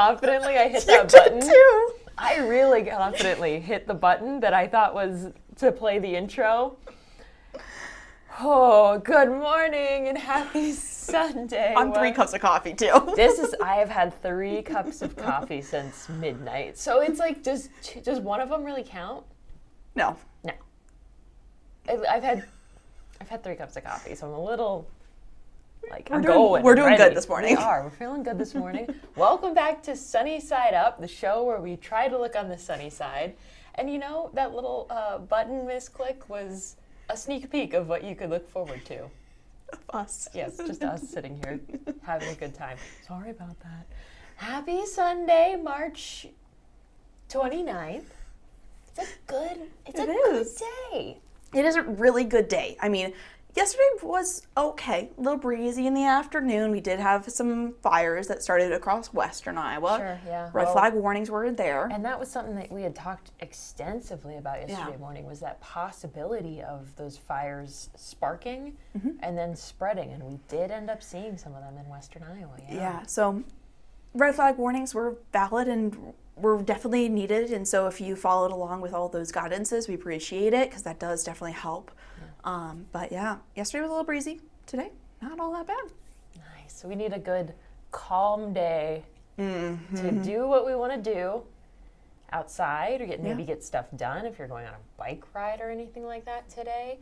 confidently I hit You that did button. too. I really confidently hit the button that I thought was to play the intro. Oh, good morning and happy Sunday. On 3 cups of coffee too. I have had 3 cups of coffee since midnight. So it's like, does one of them really count? No. No. I've had 3 cups of coffee, so I'm a little like, We're doing good this morning. We're feeling good this morning. Welcome back to Sunny Side Up, the show where we try to look on the sunny side. And you know, that little button misclick was a sneak peek of what you could look forward to. Us. Yes, just us sitting here having a good time. Sorry about that. Happy Sunday, March 29th. It's a good day. It is a really good day. I mean, yesterday was okay. A little breezy in the afternoon. We did have some fires that started across western Iowa. Sure, yeah. Red flag warnings were there. And that was something that we had talked extensively about yesterday morning, was that possibility of those fires sparking and then spreading. And we did end up seeing some of them in western Iowa. Yeah, so red flag warnings were valid and were definitely needed. And so if you followed along with all those guidances, we appreciate it because that does definitely help. But yeah, yesterday was a little breezy. Today, not all that bad. Nice. So we need a good calm day to do what we want to do outside, or maybe get stuff done if you're going on a bike ride or anything like that today.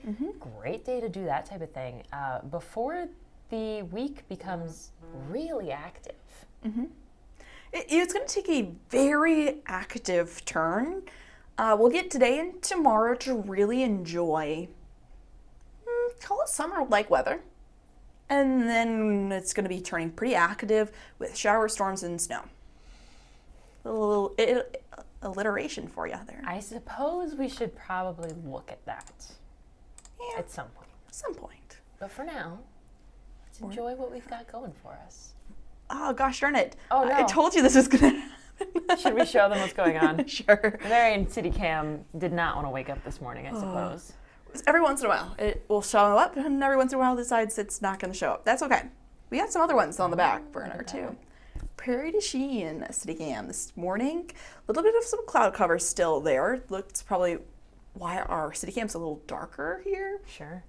Great day to do that type of thing before the week becomes really active. It's going to take a very active turn. We'll get today and tomorrow to really enjoy, call it summer-like weather. And then it's going to be turning pretty active with shower storms and snow. A little alliteration for you there. I suppose we should probably look at that at some point. Some point. But for now, let's enjoy what we've got going for us. Oh, gosh darn it. Oh, no. I told you this was going to happen. Should we show them what's going on? Sure. Marion City Cam did not want to wake up this morning, I suppose. Every once in a while, it will show up, and every once in a while, it decides it's not going to show up. That's okay. We got some other ones on the back burner, too. Prairie du Chien City Cam this morning. A little bit of some cloud cover still there. Looks probably why our City Cam's a little darker here. Sure.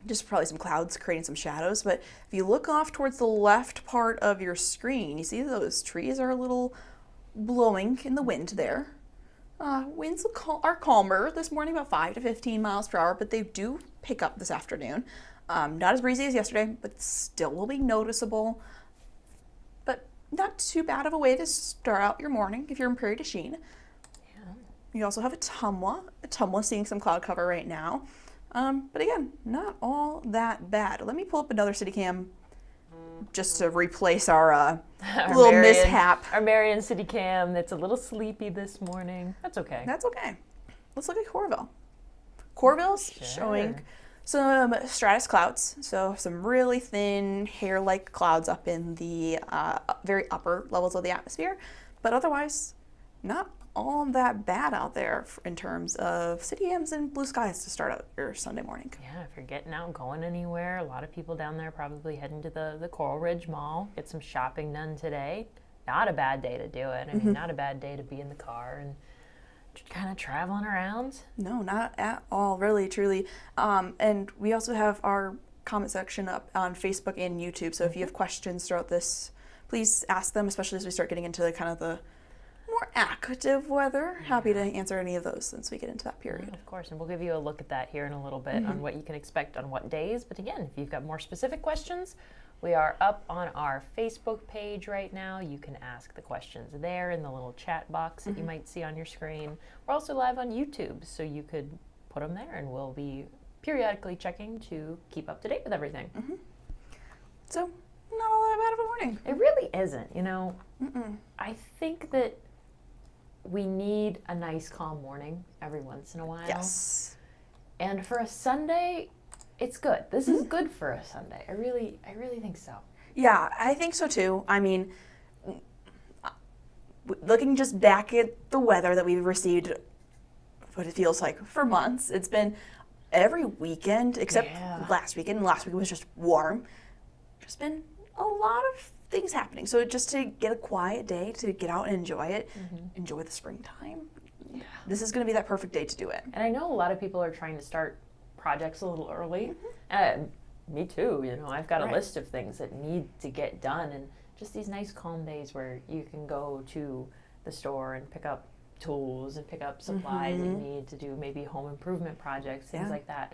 Just probably some clouds creating some shadows. But if you look off towards the left part of your screen, you see those trees are a little blowing in the wind there. Winds are calmer this morning, about 5 to 15 miles per hour, but they do pick up this afternoon. Not as breezy as yesterday, but still will be noticeable. But not too bad of a way to start out your morning if you're in Prairie du Chien. Yeah. You also have Ottumwa. Ottumwa seeing some cloud cover right now. But again, not all that bad. Let me pull up another City Cam just to replace our little mishap. Our Marion City Cam that's a little sleepy this morning. That's okay. That's okay. Let's look at Coralville. Coralville's showing some stratus clouds, so some really thin hair-like clouds up in the very upper levels of the atmosphere, but otherwise not all that bad out there in terms of city Cams and blue skies to start out your Sunday morning. Yeah, if you're getting out, going anywhere, a lot of people down there probably heading to the Coral Ridge Mall, get some shopping done today. Not a bad day to do it. I mean, not a bad day to be in the car and just kind of traveling around. No, not at all, really, truly. And we also have our comment section up on Facebook and YouTube, so if you have questions throughout this, please ask them, especially as we start getting into kind of the more active weather. Happy to answer any of those since we get into that period. Of course, and we'll give you a look at that here in a little bit on what you can expect on what days. But again, if you've got more specific questions, we are up on our Facebook page right now. You can ask the questions there in the little chat box that you might see on your screen. We're also live on YouTube, so you could put them there, and we'll be periodically checking to keep up to date with everything. So, not all that bad of a morning. It really isn't, you know. I think that we need a nice calm morning every once in a while. Yes. And for a Sunday, it's good. This is good for a Sunday. I really think so. Yeah, I think so too. I mean, looking just back at the weather that we've received, what it feels like for months, it's been every weekend except last weekend. Last week was just warm. Just been a lot of things happening. So just to get a quiet day, to get out and enjoy it, enjoy the springtime. Yeah. This is going to be that perfect day to do it. And I know a lot of people are trying to start projects a little early. Me too, I've got a list of things that need to get done, and just these nice calm days where you can go to the store and pick up tools and pick up supplies that you need to do maybe home improvement projects, things like that.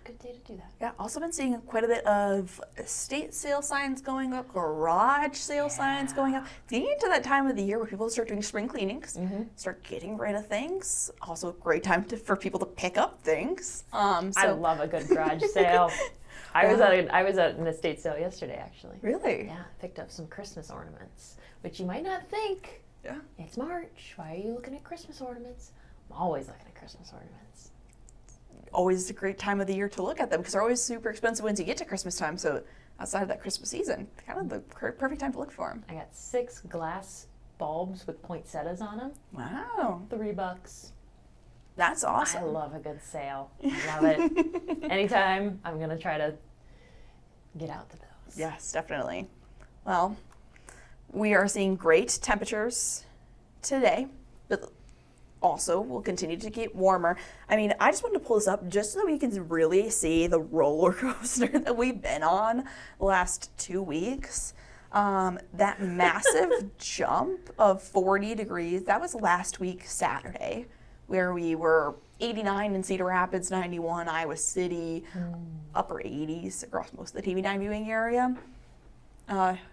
Good day to do that. Yeah, also been seeing quite a bit of estate sale signs going up, garage sale signs going up. Getting into that time of the year where people start doing spring cleanings, start getting rid of things. Also a great time for people to pick up things. I love a good garage sale. I was at an estate sale yesterday, actually. Really? Yeah, picked up some Christmas ornaments, which you might not think. Yeah. It's March. Why are you looking at Christmas ornaments? I'm always looking at Christmas ornaments. Always a great time of the year to look at them because they're always super expensive once you get to Christmas time. So outside of that Christmas season, kind of the perfect time to look for them. I got 6 glass bulbs with poinsettias on them. Wow. $3. That's awesome. I love a good sale. I love it. Anytime, I'm going to try to get out to those. Yes, definitely. Well, we are seeing great temperatures today, but also will continue to get warmer. I mean, I just wanted to pull this up just so we can really see the roller coaster that we've been on the last 2 weeks. That massive jump of 40 degrees, that was last week, Saturday, where we were 89 in Cedar Rapids, 91 Iowa City, upper 80s across most of the TV9 viewing area.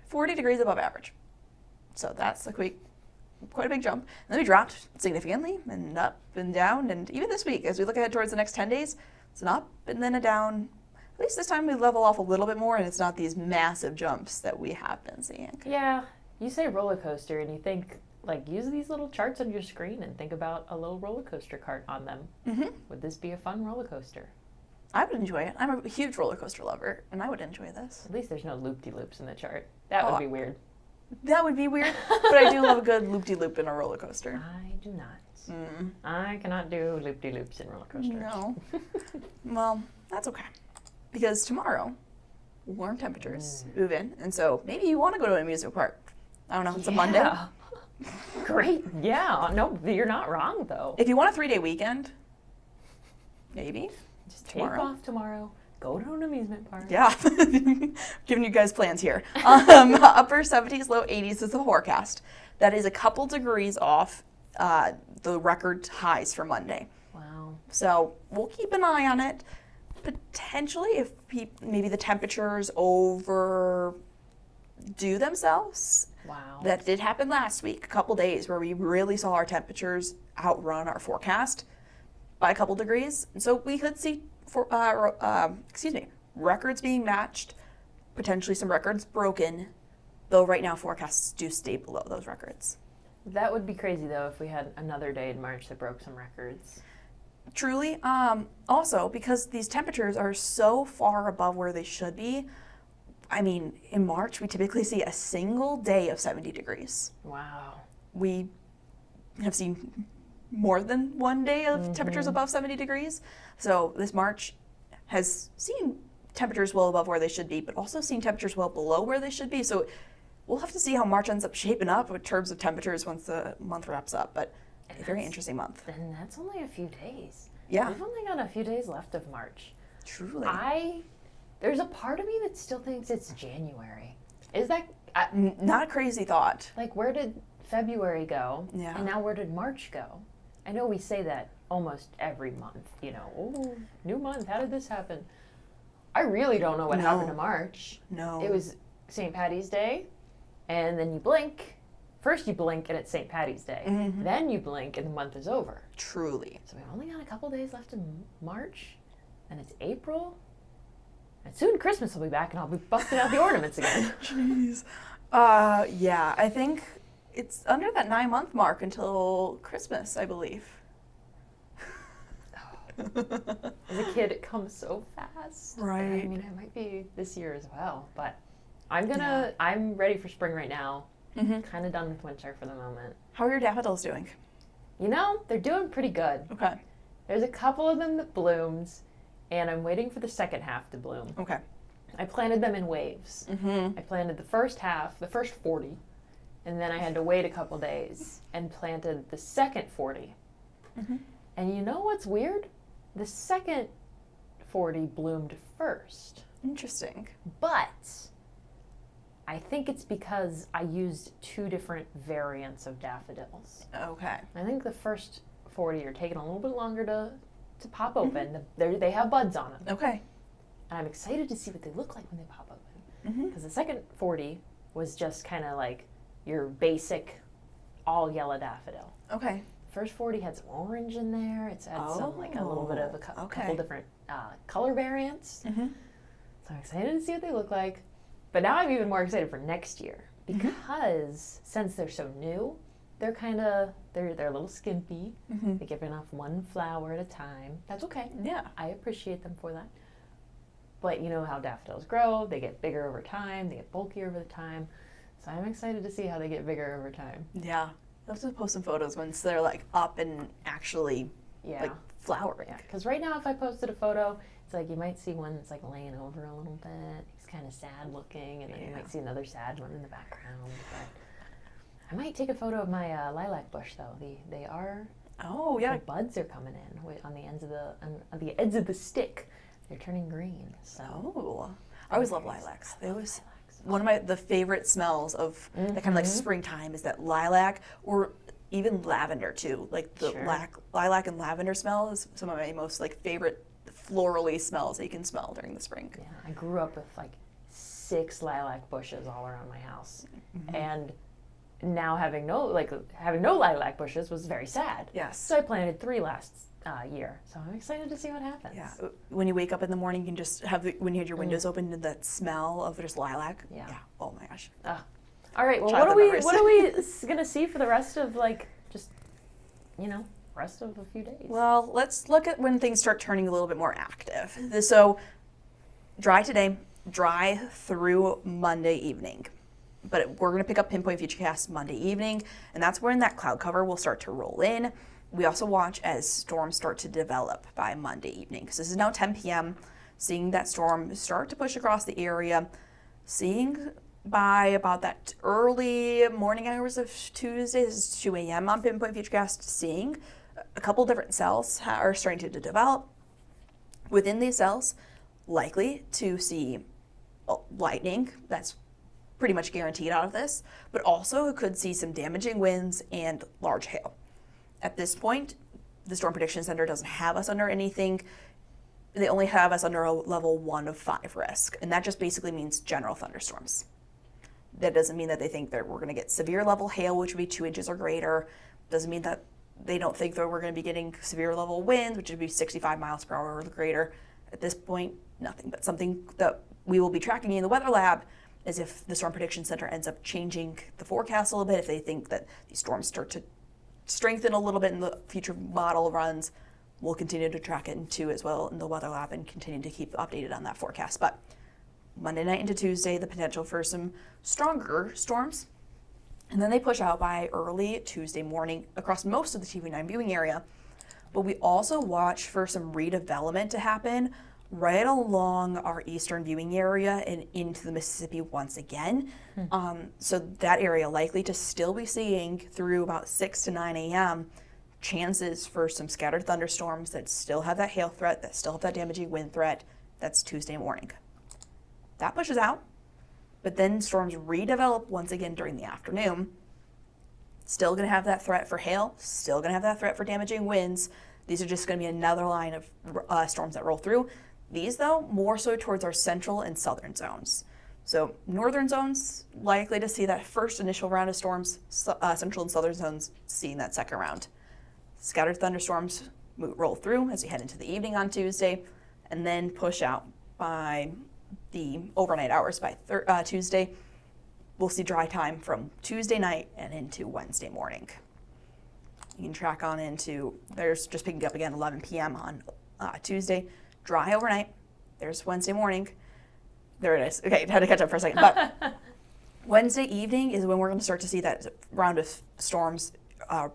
40 degrees above average. So that's quite a big jump. And then we dropped significantly and up and down. And even this week, as we look ahead towards the next 10 days, it's an up and then a down. At least this time we level off a little bit more and it's not these massive jumps that we have been seeing. Yeah, you say roller coaster and you think, use these little charts on your screen and think about a little roller coaster cart on them. Would this be a fun roller coaster? I would enjoy it. I'm a huge roller coaster lover and I would enjoy this. At least there's no loop-de-loops in the chart. That would be weird. That would be weird, but I do love a good loop-de-loop in a roller coaster. I do not. I cannot do loop-de-loops in roller coasters. No. Well, that's okay. Because tomorrow, warm temperatures move in, and so maybe you want to go to an amusement park. I don't know, it's a Monday. Great. Yeah. No, you're not wrong, though. If you want a 3-day weekend, maybe. Just take off tomorrow. Go to an amusement park. Yeah, giving you guys plans here. Upper 70s, low 80s is the forecast. That is a couple degrees off the record highs for Monday. Wow. So we'll keep an eye on it. Potentially, if maybe the temperatures overdo themselves. Wow. That did happen last week, a couple days where we really saw our temperatures outrun our forecast by a couple degrees. And so we could see records being matched, potentially some records broken, though right now forecasts do stay below those records. That would be crazy, though, if we had another day in March that broke some records. Truly. Also, because these temperatures are so far above where they should be, I mean, in March, we typically see a single day of 70 degrees. Wow. We have seen more than one day of temperatures above 70 degrees. So this March has seen temperatures well above where they should be, but also seen temperatures well below where they should be. So we'll have to see how March ends up shaping up in terms of temperatures once the month wraps up. But a very interesting month. And that's only a few days. Yeah. We've only got a few days left of March. Truly. There's a part of me that still thinks it's January. Is that... not a crazy thought. Where did February go? Yeah. And now where did March go? I know we say that almost every month, oh, new month, how did this happen? I really don't know what happened to March. No. It was St. Patty's Day, and then you blink. First you blink and it's St. Patty's Day. Then you blink and the month is over. Truly. So we've only got a couple days left in March, and it's April. And soon Christmas will be back and I'll be busting out the ornaments again. Jeez. Yeah, I think it's under that 9-month mark until Christmas, I believe. As a kid, it comes so fast. Right. I mean, it might be this year as well, but I'm ready for spring right now. Kind of done with winter for the moment. How are your daffodils doing? They're doing pretty good. Okay. There's a couple of them that blooms, and I'm waiting for the second half to bloom. Okay. I planted them in waves. Mm-hmm. I planted the first half, the first 40, and then I had to wait a couple days and planted the second 40. Mm-hmm. And you know what's weird? The second 40 bloomed first. Interesting. But I think it's because I used 2 different variants of daffodils. Okay. I think the first 40 are taking a little bit longer to pop open. They have buds on them. Okay. And I'm excited to see what they look like when they pop open. Mm-hmm. Because the second 40 was just kind of like your basic all yellow daffodil. Okay. First 40 had some orange in there. It's had some like a little bit of a okay. couple different color variants. Mm-hmm. So I'm excited to see what they look like. But now I'm even more excited for next year because since they're so new, they're a little skimpy. Mm-hmm. They give enough one flower at a time. That's okay. Yeah. I appreciate them for that. But you know how daffodils grow. They get bigger over time. They get bulkier over time. So I'm excited to see how they get bigger over time. Yeah. I'll have to post some photos once they're like up and actually Yeah. like flowering. Yeah. Because right now if I posted a photo, it's like you might see one that's like laying over a little bit. He's kind of sad looking. And then you might see another sad one in the background. But I might take a photo of my lilac bush though. They are... Oh, yeah. The buds are coming in on the ends of the stick. They're turning green. So Oh. I always love lilacs. They always... One of the favorite smells of that kind of like springtime is that lilac, or even lavender too. Like the Sure. lilac and lavender smell is some of my most like favorite florally smells that you can smell during the spring. yeah, I grew up with like 6 lilac bushes all around my house, and now having no lilac bushes was very sad. Yes. So I planted 3 last year. So I'm excited to see what happens. Yeah. When you wake up in the morning, you can just have when you had your windows open, and that smell of just lilac. Yeah. Oh my gosh. All right. Well, Chocolate memories. what are we gonna see for the rest of rest of a few days? Well, let's look at when things start turning a little bit more active. So, dry today, dry through Monday evening. But we're going to pick up Pinpoint Futurecast Monday evening, and that's when that cloud cover will start to roll in. We also watch as storms start to develop by Monday evening. So this is now 10 p.m., seeing that storm start to push across the area, seeing by about that early morning hours of Tuesday, this is 2 a.m. on Pinpoint Futurecast, seeing a couple different cells are starting to develop. Within these cells, likely to see lightning, that's pretty much guaranteed out of this, but also could see some damaging winds and large hail. At this point, the Storm Prediction Center doesn't have us under anything. They only have us under a level 1 of 5 risk, and that just basically means general thunderstorms. That doesn't mean that they think that we're going to get severe level hail, which would be 2 inches or greater. Doesn't mean that they don't think that we're going to be getting severe level winds, which would be 65 miles per hour or greater. At this point, nothing, but something that we will be tracking in the weather lab is if the Storm Prediction Center ends up changing the forecast a little bit, if they think that these storms start to strengthen a little bit in the future model runs, we'll continue to track it into as well in the weather lab and continue to keep updated on that forecast. But Monday night into Tuesday, the potential for some stronger storms. And then they push out by early Tuesday morning across most of the TV9 viewing area. But we also watch for some redevelopment to happen right along our eastern viewing area and into the Mississippi once again. So that area likely to still be seeing through about 6 to 9 a.m. chances for some scattered thunderstorms that still have that hail threat, that still have that damaging wind threat. That's Tuesday morning. That pushes out, but then storms redevelop once again during the afternoon. Still going to have that threat for hail, still going to have that threat for damaging winds. These are just going to be another line of storms that roll through. These, though, more so towards our central and southern zones. So northern zones, likely to see that first initial round of storms, central and southern zones seeing that second round. Scattered thunderstorms roll through as we head into the evening on Tuesday, and then push out by the overnight hours by Tuesday. We'll see dry time from Tuesday night and into Wednesday morning. You can track on into, there's just picking up again 11 p.m. on Tuesday. Dry overnight. There's Wednesday morning. There it is. Okay, had to catch up for a second. But Wednesday evening is when we're going to start to see that round of storms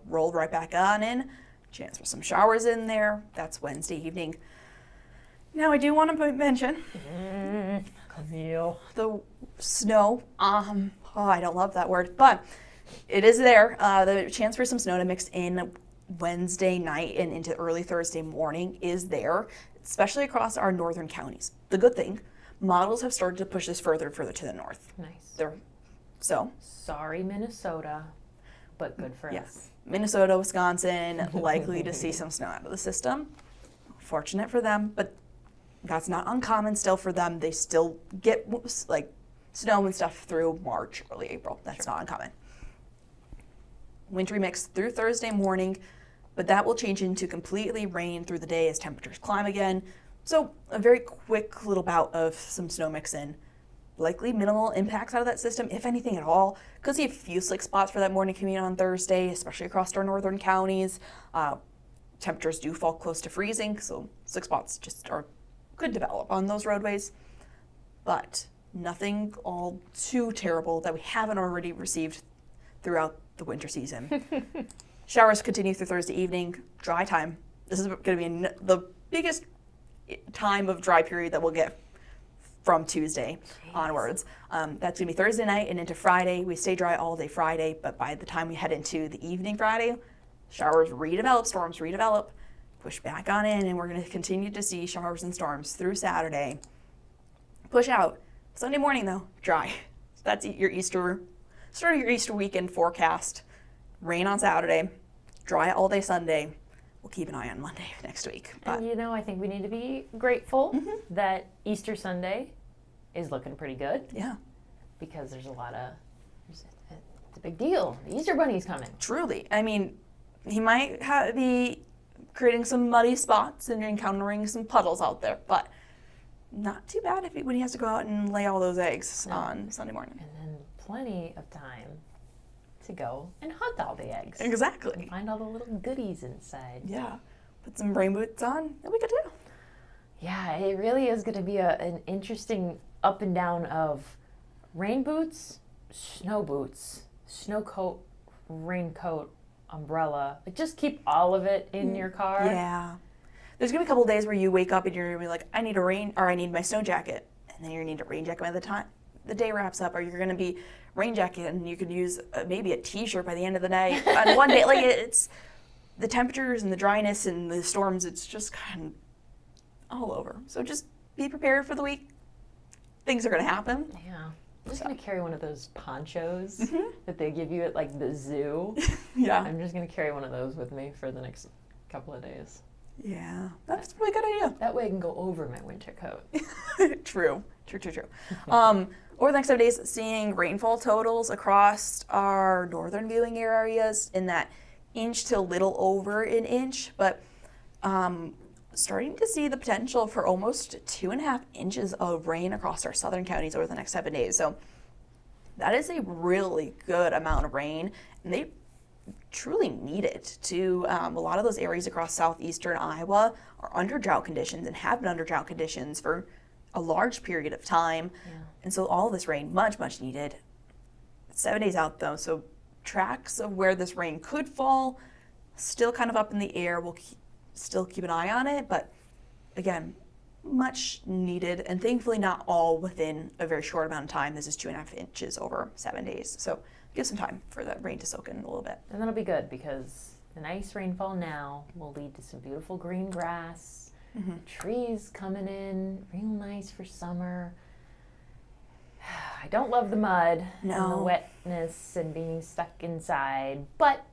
roll right back on in. Chance for some showers in there. That's Wednesday evening. Now I do want to mention Camille. the snow. I don't love that word, but it is there. The chance for some snow to mix in Wednesday night and into early Thursday morning is there, especially across our northern counties. The good thing, models have started to push this further and further to the north. Nice. So, Sorry, Minnesota, but good for yes, us. Minnesota, Wisconsin, likely to see some snow out of the system. Fortunate for them, but that's not uncommon still for them. They still get like snow and stuff through March, early April. That's not uncommon. Wintry mix through Thursday morning, but that will change into completely rain through the day as temperatures climb again. So a very quick little bout of some snow mix in. Likely minimal impacts out of that system, if anything at all. Could see a few slick spots for that morning commute on Thursday, especially across our northern counties. Temperatures do fall close to freezing, so slick spots could develop on those roadways. But nothing all too terrible that we haven't already received throughout the winter season. Showers continue through Thursday evening. Dry time. This is going to be the biggest time of dry period that we'll get from Tuesday onwards. That's going to be Thursday night and into Friday. We stay dry all day Friday, but by the time we head into the evening Friday, showers redevelop, storms redevelop, push back on in, and we're going to continue to see showers and storms through Saturday. Push out. Sunday morning, though, dry. That's your start of your Easter weekend forecast. Rain on Saturday, dry all day Sunday. We'll keep an eye on Monday next week. But And I think we need to be grateful that Easter Sunday is looking pretty good yeah, because there's it's a big deal. The Easter Bunny's coming. truly. I mean, he might be creating some muddy spots and encountering some puddles out there, but not too bad when he has to go out and lay all those eggs on Sunday morning. And then plenty of time to go and hunt all the eggs. Exactly. Find all the little goodies inside. Yeah. Put some rain boots on, and we could do. Yeah, it really is going to be an interesting up and down of rain boots, snow coat, raincoat, umbrella. Like, just keep all of it in your car. Yeah. There's gonna be a couple of days where you wake up and you're gonna be like, I need my snow jacket, and then you need a rain jacket by the time the day wraps up, or you're gonna be rain jacket and you could use maybe a t-shirt by the end of the night. On one day, like it's the temperatures and the dryness and the storms. It's just kind of all over. So just be prepared for the week. Things are gonna happen. Yeah. I'm just going to carry one of those ponchos that they give you at like the zoo. Yeah. I'm just going to carry one of those with me for the next couple of days. Yeah. That's a really good idea. That way I can go over my winter coat. True. Over the next 7 days, seeing rainfall totals across our northern viewing areas in that inch to a little over an inch, but starting to see the potential for almost 2.5 inches of rain across our southern counties over the next 7 days. So that is a really good amount of rain, and they truly need it. A lot of those areas across southeastern Iowa are under drought conditions and have been under drought conditions for a large period of time. Yeah. And so all this rain, much, much needed. 7 days out though, so tracks of where this rain could fall, still kind of up in the air. We'll still keep an eye on it, but again, much needed, and thankfully not all within a very short amount of time. This is 2.5 inches over 7 days, so give some time for that rain to soak in a little bit. And that'll be good because the nice rainfall now will lead to some beautiful green grass, trees coming in, real nice for summer. I don't love the mud and the No. wetness and being stuck inside, but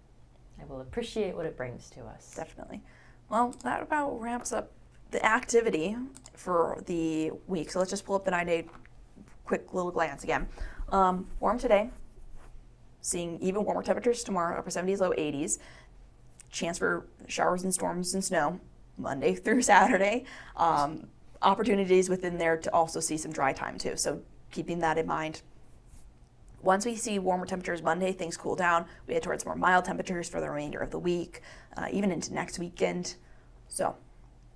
I will appreciate what it brings to us. Definitely. Well, that about wraps up the activity for the week. So let's just pull up the 9-day quick little glance again. Warm today. Seeing even warmer temperatures tomorrow, upper 70s, low 80s. Chance for showers and storms and snow Monday through Saturday. Opportunities within there to also see some dry time too. So keeping that in mind. Once we see warmer temperatures Monday, things cool down. We head towards more mild temperatures for the remainder of the week, even into next weekend. So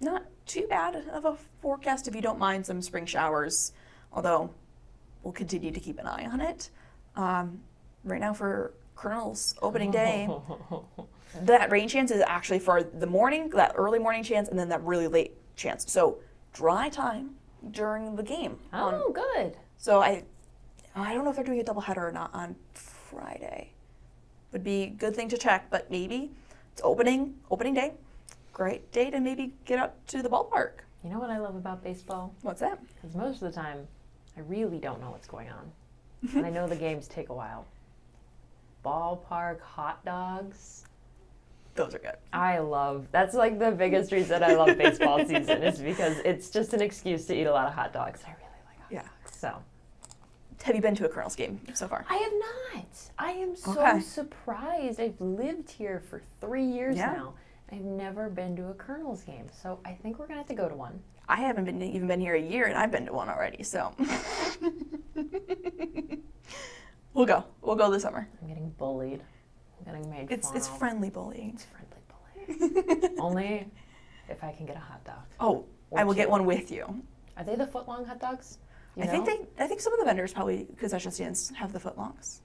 not too bad of a forecast if you don't mind some spring showers, although we'll continue to keep an eye on it. Right now for Colonel's opening day, that rain chance is actually for the morning, that early morning chance, and then that really late chance. So dry time during the game. Oh, good. So I don't know if they're doing a doubleheader or not on Friday. Would be a good thing to check, but maybe it's opening day. Great day to maybe get up to the ballpark. You know what I love about baseball? What's that? Because most of the time, I really don't know what's going on. And I know the games take a while. Ballpark hot dogs. Those are good. That's like the biggest reason I love baseball season is because it's just an excuse to eat a lot of hot dogs. I really like hot dogs. So. Have you been to a Colonels game so far? I have not. I am so Okay. surprised. I've lived here for 3 years Yeah. now. I've never been to a Colonels game, so I think we're gonna have to go to one. I haven't even been here a year, and I've been to one already. So we'll go. We'll go this summer. I'm getting bullied. I'm getting made It's fun of. friendly bullying. It's friendly bullying. Only if I can get a hot dog. Oh, Or I will two. get one with you. Are they the foot-long hot dogs? You I know? think some of the vendors, probably concession stands, have the footlongs.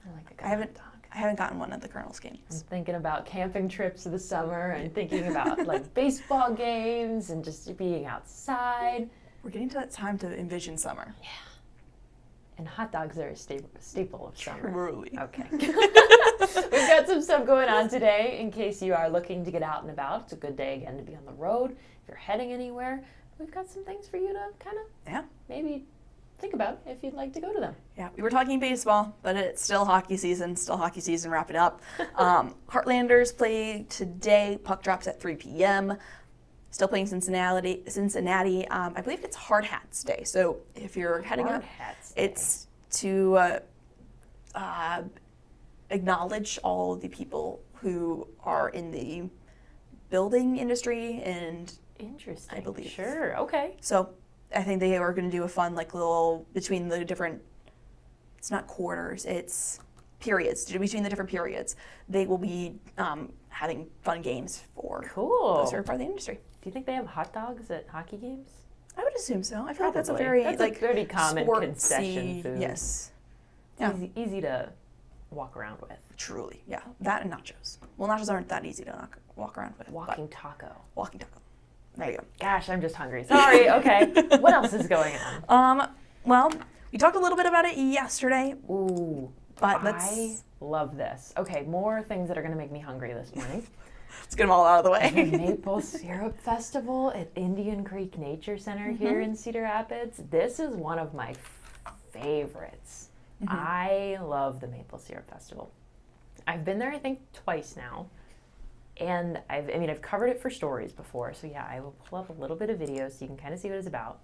I like a good I haven't hot dog. I haven't gotten one at the Colonels I'm games. thinking about camping trips of the summer and thinking about like baseball games and just being outside. We're getting to that time to envision summer. And hot dogs are a staple of summer. Truly. Okay. We've got some stuff going on today in case you are looking to get out and about. It's a good day again to be on the road. If you're heading anywhere, we've got some things for you to kind of Yeah. maybe think about if you'd like to go to them. Yeah, we were talking baseball, but it's still hockey season. Wrap it up. Heartlanders play today. Puck drops at 3 p.m. Still playing Cincinnati. I believe it's Hard Hats Day. So if you're heading Hard up, Hats Day. it's to acknowledge all the people who are in the building industry, and Interesting. I believe. Sure. Okay. so I think they are going to do a fun little between the different. It's not quarters. It's periods. Between the different periods, they will be having fun games for Cool. those who are part of the industry. Do you think they have hot dogs at hockey games? I would assume so. I feel like that's a Probably. very That's a like pretty common sportsy- concession food. Yes, It's Yeah. easy to walk around with. truly. Yeah, that and nachos. Well, nachos aren't that easy to walk around with. but Walking taco. walking taco. There you go. Gosh, I'm just hungry. Sorry. Okay. What else is going on? Well, we talked a little bit about it yesterday, Ooh. but I let's love this. Okay, more things that are going to make me hungry this morning. get them all out of the The way. Maple Syrup Festival at Indian Creek Nature Center here in Cedar Rapids. This is one of my favorites. I love the Maple Syrup Festival. I've been there, I think, twice now. And I've covered it for stories before. So yeah, I will pull up a little bit of video so you can kind of see what it's about.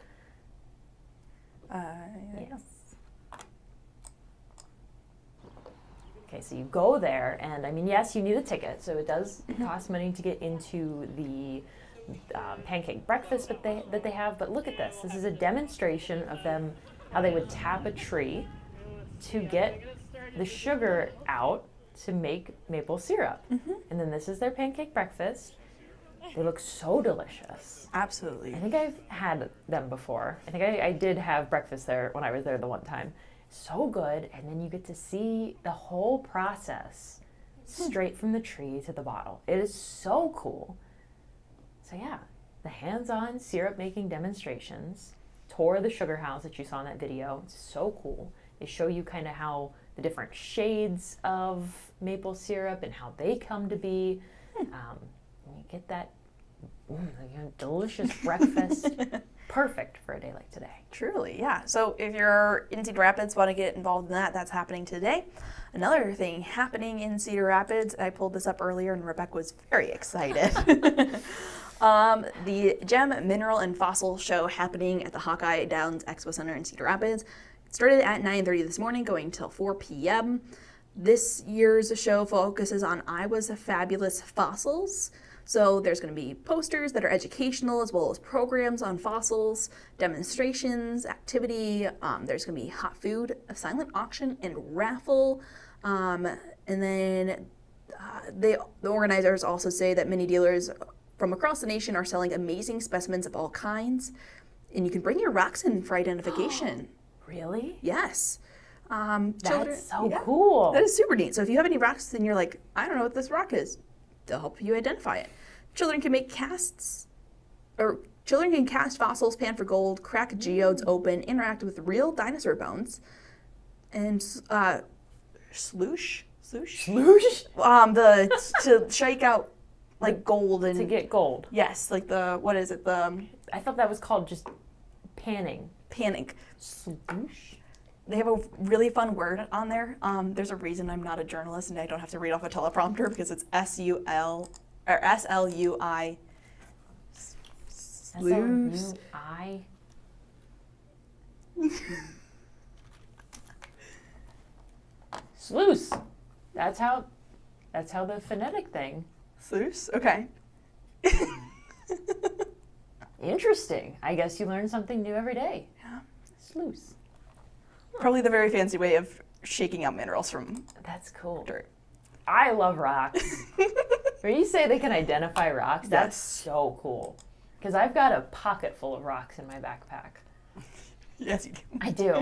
Yes. Okay, so you go there, and yes, you need a ticket, so it does cost money to get into the pancake breakfast that they have. But look at this. This is a demonstration of them, how they would tap a tree to get the sugar out to make maple syrup. And then this is their pancake breakfast. They look so delicious. Absolutely. I think I've had them before. I think I did have breakfast there when I was there the one time. So good, and then you get to see the whole process straight from the tree to the bottle. It is so cool. So yeah, the hands-on syrup making demonstrations, tour of the sugar house that you saw in that video. It's so cool. They show you kind of how the different shades of maple syrup and how they come to be. You get that delicious breakfast. Perfect for a day like today. Truly, yeah. So if you're in Cedar Rapids, want to get involved in that, that's happening today. Another thing happening in Cedar Rapids, I pulled this up earlier and Rebecca was very excited. The Gem, Mineral, and Fossil show happening at the Hawkeye Downs Expo Center in Cedar Rapids. It started at 9:30 this morning, going till 4 p.m. This year's show focuses on Iowa's fabulous fossils. So there's going to be posters that are educational as well as programs on fossils, demonstrations, activity. There's going to be hot food, a silent auction, and raffle. And then the organizers also say that many dealers from across the nation are selling amazing specimens of all kinds. And you can bring your rocks in for identification. Really? Yes. That's so yeah, cool. That is super neat. So if you have any rocks and you're like, I don't know what this rock is, they'll help you identify it. Children can make casts or children can cast fossils, pan for gold, crack geodes open, interact with real dinosaur bones, and sloosh. To shake out like gold and To get gold. yes, like what is it? I thought that was called just panning. Panning. Sloosh? They have a really fun word on there. There's a reason I'm not a journalist and I don't have to read off a teleprompter because it's SLUI. Sleuths. S-L-U-I? Sluice. That's how the phonetic thing. Sleuths? Okay. Interesting. I guess you learn something new every day. Yeah. Sluice. Probably the very fancy way of shaking out minerals from That's cool. dirt. I love rocks. When you say they can identify rocks, that's Yes. so cool. Because I've got a pocket full of rocks in my backpack. Yes, you do. I do.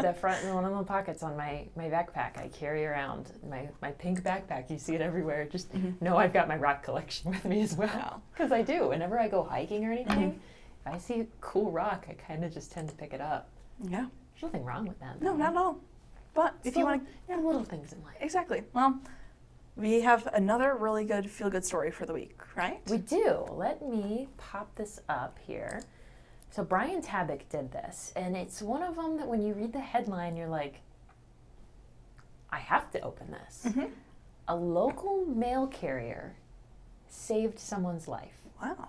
The front, one of the pockets on my backpack, I carry around my pink backpack. You see it everywhere. Just know I've got my rock collection with me as well. Because I do. Whenever I go hiking or anything, if I see a cool rock, I kind of just tend to pick it up. Yeah. There's nothing wrong with that. No, not at all. But if you want to, little things in life. exactly. Well, we have another really good feel-good story for the week, right? We do. Let me pop this up here. So Brian Tabak did this, and it's one of them that when you read the headline, you're like, I have to open this. A local mail carrier saved someone's life. Wow,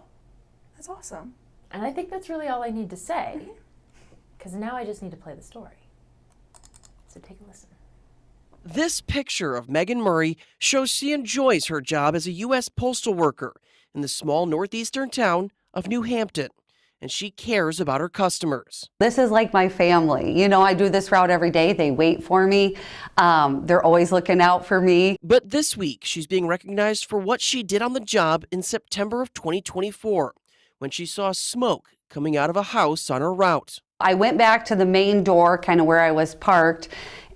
that's awesome. And I think that's really all I need to say, because now I just need to play the story. So take a listen. This picture of Megan Murray shows she enjoys her job as a U.S. postal worker in the small northeastern town of New Hampton, and she cares about her customers. This is like my family. You know, I do this route every day. They wait for me. They're always looking out for me. But this week, she's being recognized for what she did on the job in September of 2024, when she saw smoke coming out of a house on her route. I went back to the main door, kind of where I was parked,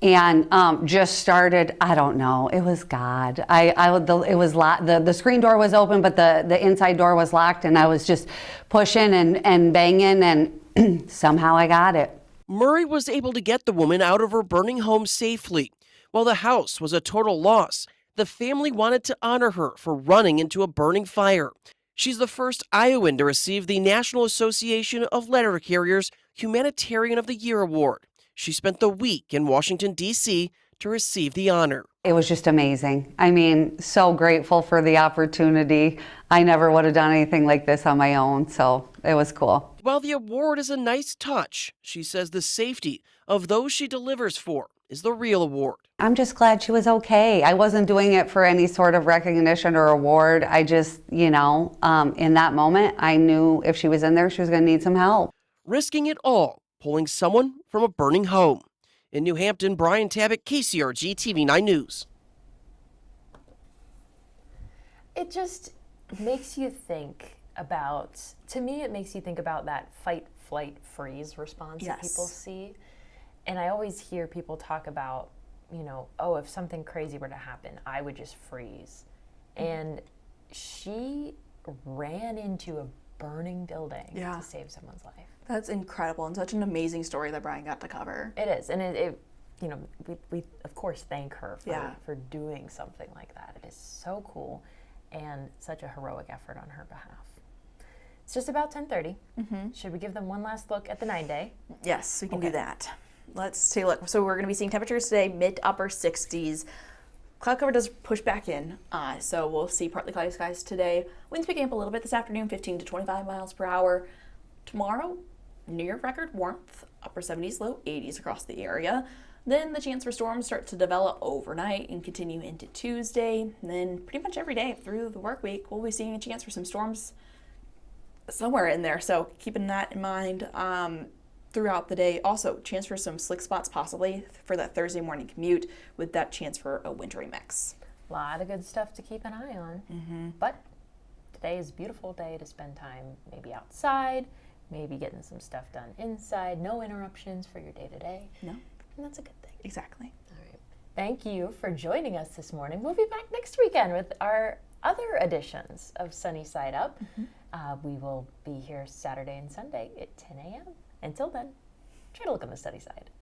and just started, I don't know, it was God. It was locked. The screen door was open, but the inside door was locked, and I was just pushing and banging, and somehow I got it. Murray was able to get the woman out of her burning home safely. While the house was a total loss, the family wanted to honor her for running into a burning fire. She's the first Iowan to receive the National Association of Letter Carriers Humanitarian of the Year Award. She spent the week in Washington, D.C. to receive the honor. It was just amazing. I mean, so grateful for the opportunity. I never would have done anything like this on my own, so it was cool. While the award is a nice touch, she says the safety of those she delivers for is the real award. I'm just glad she was okay. I wasn't doing it for any sort of recognition or award. I just, in that moment, I knew if she was in there, she was going to need some help. Risking it all, pulling someone from a burning home. In New Hampton, Brian Tabak, KCRG TV 9 News. It just makes you think about, to me, it makes you think about that fight, flight, freeze response that people Yes. see. And I always hear people talk about, oh, if something crazy were to happen, I would just freeze. And she ran into a burning building Yeah. to save someone's life. That's incredible and such an amazing story that Brian got to cover. It is, and we of course thank her Yeah. for doing something like that. It is so cool, and such a heroic effort on her behalf. It's just about 10:30. Should we give them one last look at the 9-day? Yes, we can do Okay. that. Let's take a look. So we're going to be seeing temperatures today, mid to upper 60s. Cloud cover does push back in, so we'll see partly cloudy skies today. Winds picking up a little bit this afternoon, 15 to 25 miles per hour. Tomorrow, near record warmth, upper 70s, low 80s across the area. Then the chance for storms start to develop overnight and continue into Tuesday. And then pretty much every day through the work week, we'll be seeing a chance for some storms somewhere in there. So keeping that in mind throughout the day. Also, chance for some slick spots possibly for that Thursday morning commute with that chance for a wintry mix. A lot of good stuff to keep an eye on. But today is a beautiful day to spend time maybe outside, maybe getting some stuff done inside. No interruptions for your day-to-day. No, And that's a good thing. exactly. All right. Thank you for joining us this morning. We'll be back next weekend with our other editions of Sunny Side Up. We will be here Saturday and Sunday at 10 a.m. Until then, try to look on the sunny side.